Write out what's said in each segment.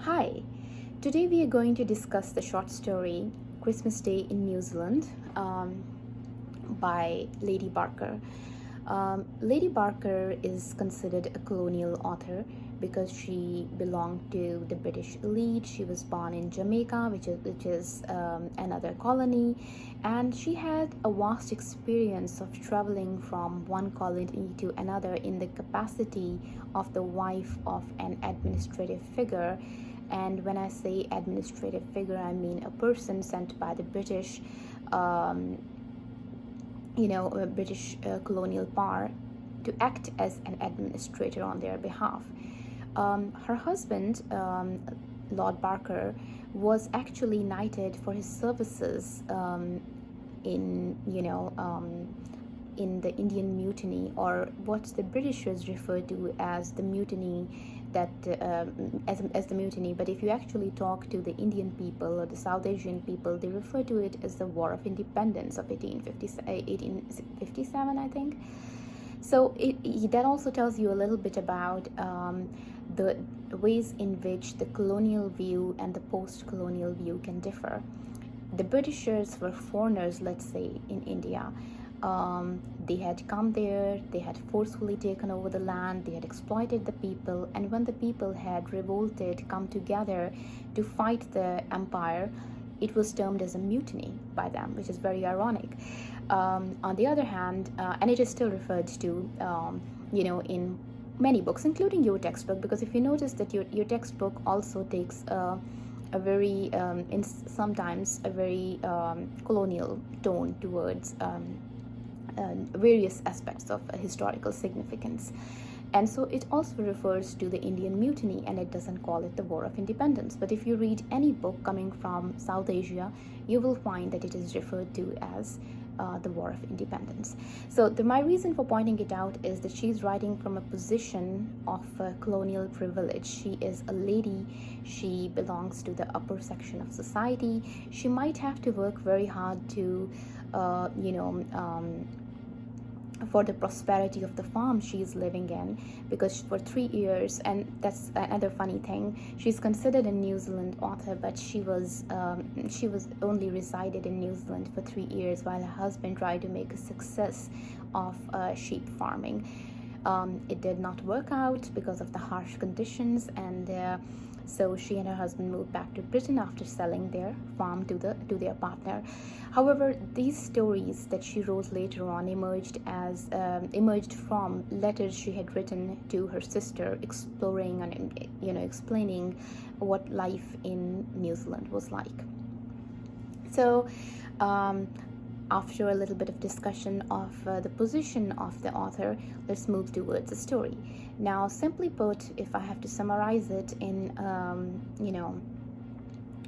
Hi, today we are going to discuss the short story Christmas Day in New Zealand by Lady Barker. Lady Barker is considered a colonial author because she belonged to the British elite. She was born in Jamaica, which is another colony, and she had a vast experience of traveling from one colony to another in the capacity of the wife of an administrative figure. And when I say administrative figure, I mean a person sent by the British um, a British colonial power to act as an administrator on their behalf. Her husband, Lord Barker, was actually knighted for his services in in the Indian Mutiny, or what the Britishers refer to as the mutiny, that as the mutiny. But if you actually talk to the Indian people or the South Asian people, they refer to it as the War of Independence of 1857, I think. So that also tells you a little bit about the ways in which the colonial view and the post-colonial view can differ. The Britishers were foreigners, let's say, in India. They had come there, they had forcefully taken over the land, they had exploited the people, and when the people had revolted, come together to fight the empire, it was termed as a mutiny by them, which is very ironic. On the other hand, and it is still referred to, in many books, including your textbook, because if you notice that your textbook also takes a very, sometimes a very colonial tone towards various aspects of historical significance. And so it also refers to the Indian Mutiny, and it doesn't call it the War of Independence. But if you read any book coming from South Asia, you will find that it is referred to as the War of Independence. So my reason for pointing it out is that she's writing from a position of colonial privilege. She is a lady. She belongs to the upper section of society. She might have to work very hard to, for the prosperity of the farm she is living in, because for 3 years, and that's another funny thing, she's considered a New Zealand author, but she was only resided in New Zealand for 3 years while her husband tried to make a success of sheep farming. It did not work out because of the harsh conditions, and so she and her husband moved back to Britain after selling their farm to their partner. However, these stories that she wrote later on emerged from letters she had written to her sister, exploring and explaining what life in New Zealand was like. So, after a little bit of discussion of the position of the author, let's move towards the story. Now, simply put, if I have to summarize it in a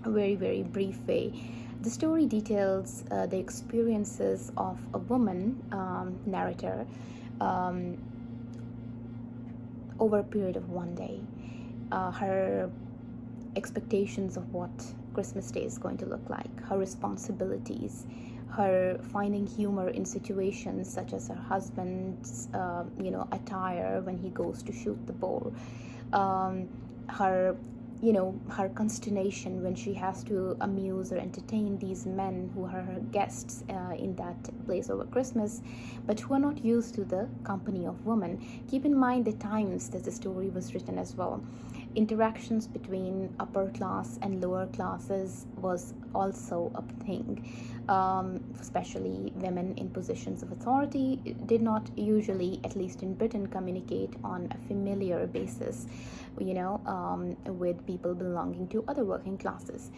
very, very brief way, the story details the experiences of a woman narrator over a period of one day. Her expectations of what Christmas Day is going to look like, her responsibilities, her finding humor in situations such as her husband's attire when he goes to shoot the boar, her her consternation when she has to amuse or entertain these men who are her guests in that place over Christmas, but who are not used to the company of women. Keep in mind the times that the story was written as well. Interactions between upper class and lower classes was also a thing. Especially women in positions of authority did not usually, at least in Britain, communicate on a familiar basis, with people belonging to other working classes.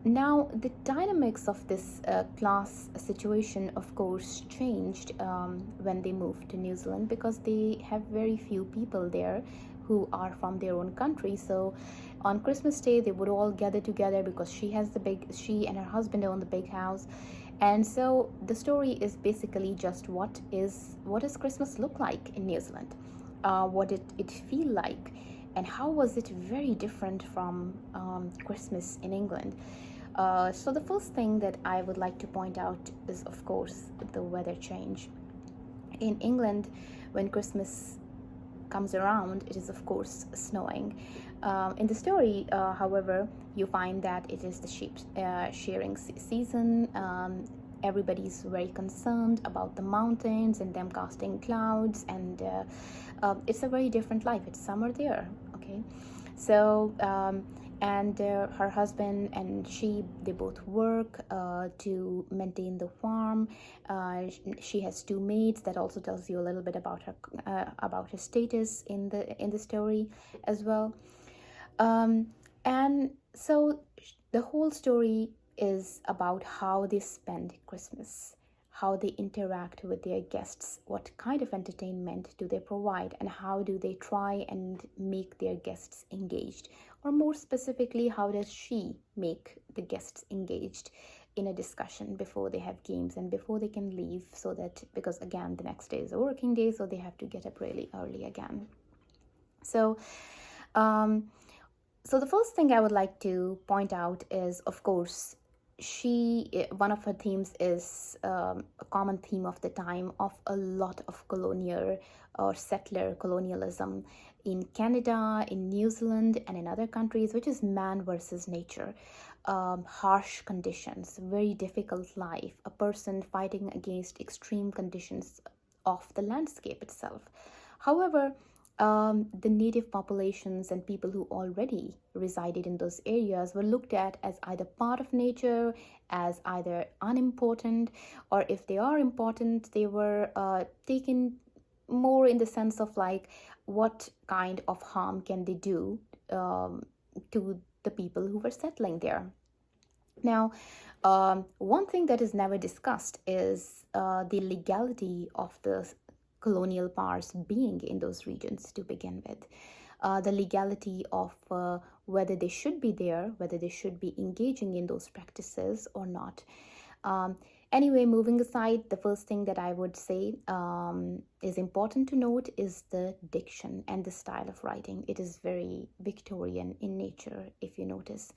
Now, the dynamics of this class situation, of course, changed when they moved to New Zealand, because they have very few people there who are from their own country. So on Christmas Day, they would all gather together because she and her husband own the big house. And so the story is basically just what does Christmas look like in New Zealand? What did it feel like? And how was it very different from Christmas in England? So the first thing that I would like to point out is, of course, the weather change. In England, when Christmas comes around, it is of course snowing. In the story, however, you find that it is the sheep shearing season. Everybody's very concerned about the mountains and them casting clouds, and it's a very different life. It's summer there, okay? So and her husband and she, they both work to maintain the farm. She has two maids. That also tells you a little bit about her status in the story as well. And so the whole story is about how they spend Christmas, how they interact with their guests, what kind of entertainment do they provide, and how do they try and make their guests engaged. Or more specifically, how does she make the guests engaged in a discussion before they have games and before they can leave, so that, because again, the next day is a working day, so they have to get up really early again. So so the first thing I would like to point out is, of course, one of her themes is a common theme of the time of a lot of colonial or settler colonialism in Canada, in New Zealand, and in other countries, which is man versus nature. Harsh conditions, very difficult life, a person fighting against extreme conditions of the landscape itself. However, the native populations and people who already resided in those areas were looked at as either part of nature, as either unimportant, or if they are important, they were taken more in the sense of like, what kind of harm can they do to the people who were settling there. Now, one thing that is never discussed is the legality of the colonial powers being in those regions to begin with. The legality of whether they should be there, whether they should be engaging in those practices or not. Anyway, moving aside, the first thing that I would say is important to note is the diction and the style of writing. It is very Victorian in nature, if you notice.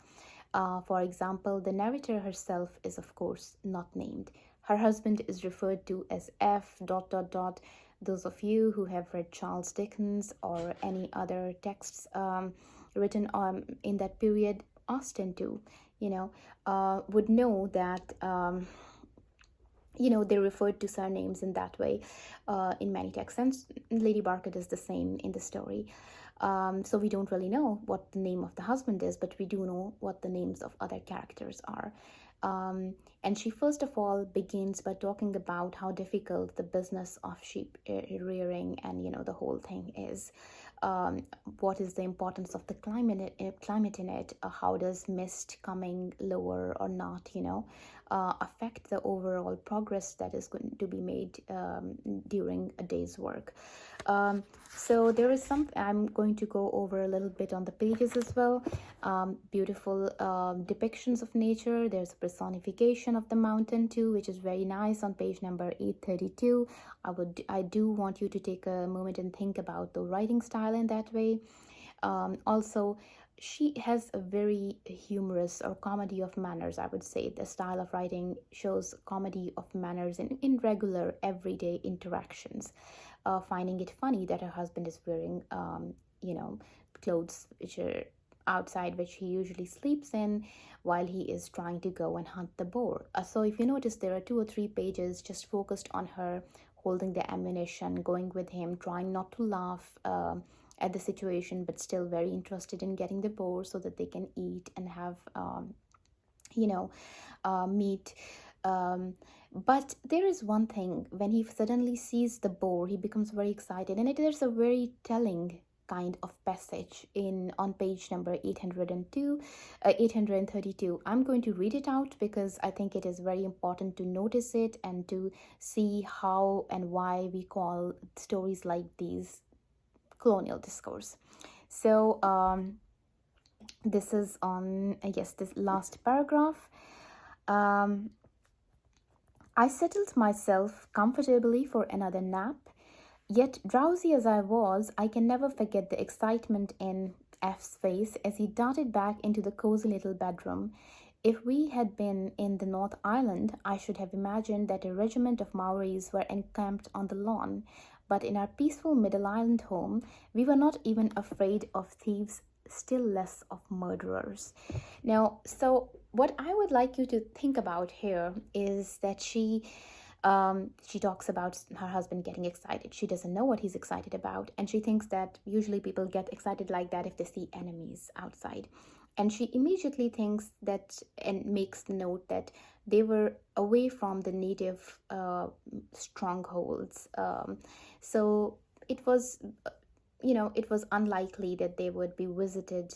For example, the narrator herself is, of course, not named. Her husband is referred to as F. Those of you who have read Charles Dickens or any other texts written in that period, Austen too, would know that they referred to surnames in that way in many texts, and Lady Barker is the same in the story. So we don't really know what the name of the husband is, but we do know what the names of other characters are. And she first of all begins by talking about how difficult the business of sheep rearing and the whole thing is. What is the importance of the climate in it? How does mist coming lower or not affect the overall progress that is going to be made during a day's work. So there is I'm going to go over a little bit on the pages as well. Beautiful depictions of nature. There's a personification of the mountain too, which is very nice on page number 832. I do want you to take a moment and think about the writing style in that way. Also, she has a very humorous or comedy of manners, I would say. The style of writing shows comedy of manners in regular everyday interactions. Finding it funny that her husband is wearing clothes which are outside, which he usually sleeps in, while he is trying to go and hunt the boar. So if you notice, there are 2 or 3 pages just focused on her holding the ammunition, going with him, trying not to laugh at the situation, but still very interested in getting the boar so that they can eat and have meat. But there is one thing: when he suddenly sees the boar, he becomes very excited, and there's a very telling kind of passage on page number 832. I'm going to read it out because I think it is very important to notice it and to see how and why we call stories like these colonial discourse. So this is on, I guess, this last paragraph. I settled myself comfortably for another nap. Yet, drowsy as I was, I can never forget the excitement in F's face as he darted back into the cozy little bedroom. If we had been in the North Island, I should have imagined that a regiment of Maoris were encamped on the lawn. But in our peaceful Middle Island home, we were not even afraid of thieves still less of murderers. Now, so what I would like you to think about here is that she talks about her husband getting excited. She doesn't know what he's excited about, and she thinks that usually people get excited like that if they see enemies outside. And she immediately thinks that and makes the note that they were away from the native strongholds. So it was, it was unlikely that they would be visited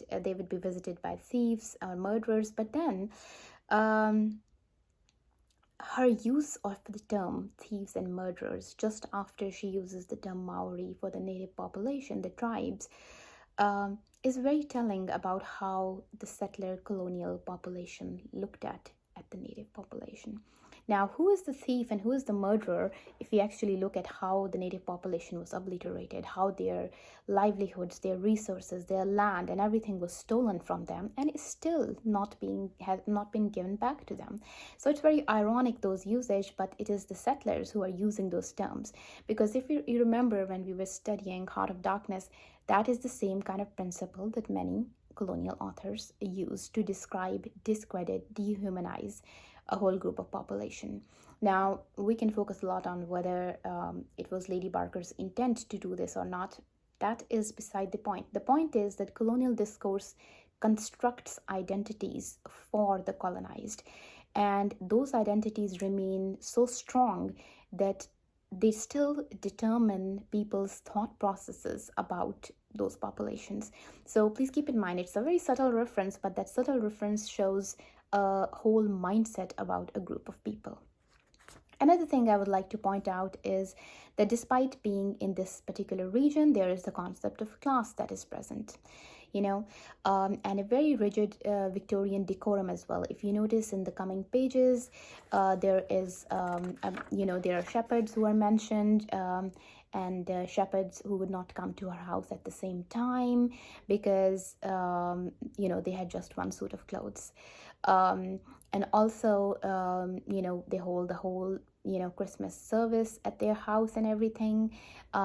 by thieves or murderers. But then um, her use of the term thieves and murderers just after she uses the term Maori for the native population, the tribes, is very telling about how the settler colonial population looked at the native population. Now, who is the thief and who is the murderer? If we actually look at how the native population was obliterated, how their livelihoods, their resources, their land, and everything was stolen from them, and is still has not been given back to them. So it's very ironic, those usage, but it is the settlers who are using those terms. Because if you remember when we were studying Heart of Darkness, that is the same kind of principle that many colonial authors use to describe, discredit, dehumanize a whole group of population. Now, we can focus a lot on whether it was Lady Barker's intent to do this or not. That is beside the point. The point is that colonial discourse constructs identities for the colonized, and those identities remain so strong that they still determine people's thought processes about those populations. So please keep in mind, it's a very subtle reference, but that subtle reference shows a whole mindset about a group of people. Another thing I would like to point out is that despite being in this particular region, there is the concept of class that is present, and a very rigid Victorian decorum as well. If you notice in the coming pages, there are shepherds who are mentioned, and shepherds who would not come to her house at the same time because they had just one suit of clothes. And also they hold the whole Christmas service at their house and everything.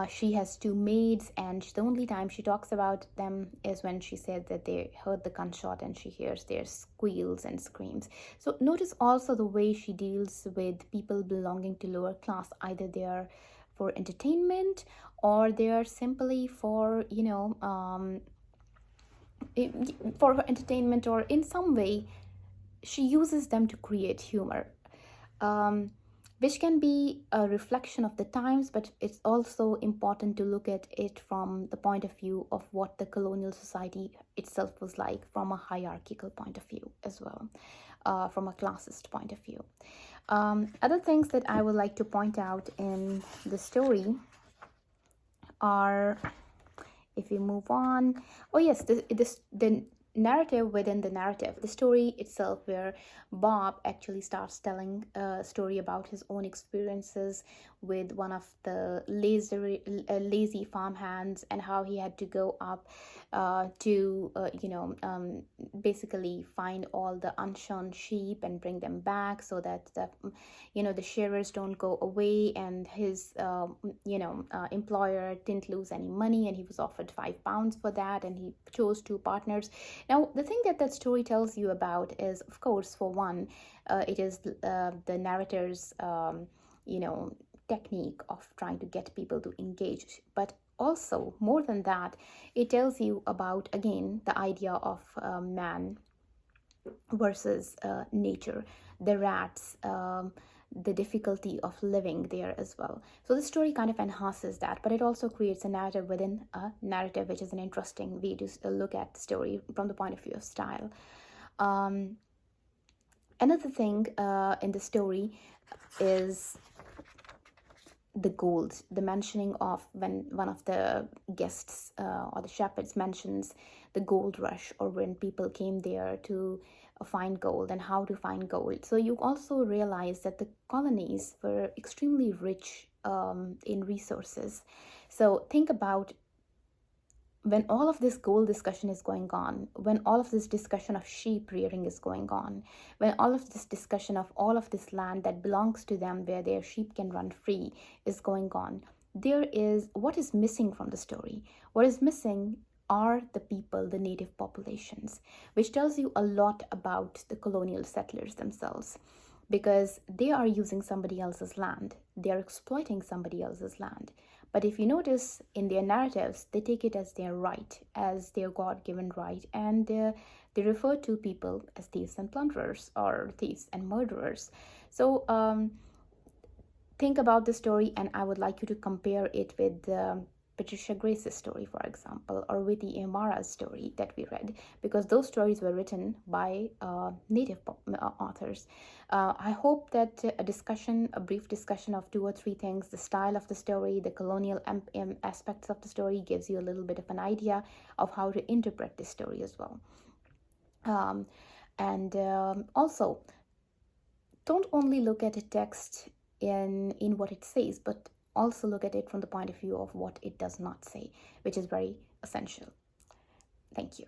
She has two maids, and the only time she talks about them is when she said that they heard the gunshot and she hears their squeals and screams. So notice also the way she deals with people belonging to lower class. Either they are for entertainment or they are simply for for entertainment, or in some way she uses them to create humor, which can be a reflection of the times, but it's also important to look at it from the point of view of what the colonial society itself was like, from a hierarchical point of view as well, from a classist point of view. Other things that I would like to point out in the story are, if we move on, the narrative within the narrative, the story itself, where Bob actually starts telling a story about his own experiences with one of the lazy farmhands, and how he had to go up to basically find all the unshorn sheep and bring them back, so that the shearers don't go away, and his employer didn't lose any money, and he was offered £5 for that, and he chose two partners. Now, the thing that story tells you about is, of course, for one, it is the narrator's technique of trying to get people to engage. But also, more than that, it tells you about, again, the idea of man versus nature, the rats, the difficulty of living there as well. So the story kind of enhances that, but it also creates a narrative within a narrative, which is an interesting way to look at the story from the point of view of style. Another thing in the story is the gold, the mentioning of when one of the guests or the shepherds mentions the gold rush, or when people came there to find gold and how to find gold. So you also realize that the colonies were extremely rich in resources. So think about when all of this gold discussion is going on, when all of this discussion of sheep rearing is going on, when all of this discussion of all of this land that belongs to them, where their sheep can run free, is going on, there is what is missing from the story. What is missing are the people, the native populations, which tells you a lot about the colonial settlers themselves, because they are using somebody else's land, they are exploiting somebody else's land. But if you notice in their narratives, they take it as their right, as their God given right, and they refer to people as thieves and plunderers, or thieves and murderers. So, think about the story, and I would like you to compare it with Patricia Grace's story, for example, or with the Amara's story that we read, because those stories were written by native authors. I hope that a brief discussion of two or three things, the style of the story, the colonial aspects of the story, gives you a little bit of an idea of how to interpret this story as well. And also, don't only look at a text in what it says, but also look at it from the point of view of what it does not say, which is very essential. Thank you.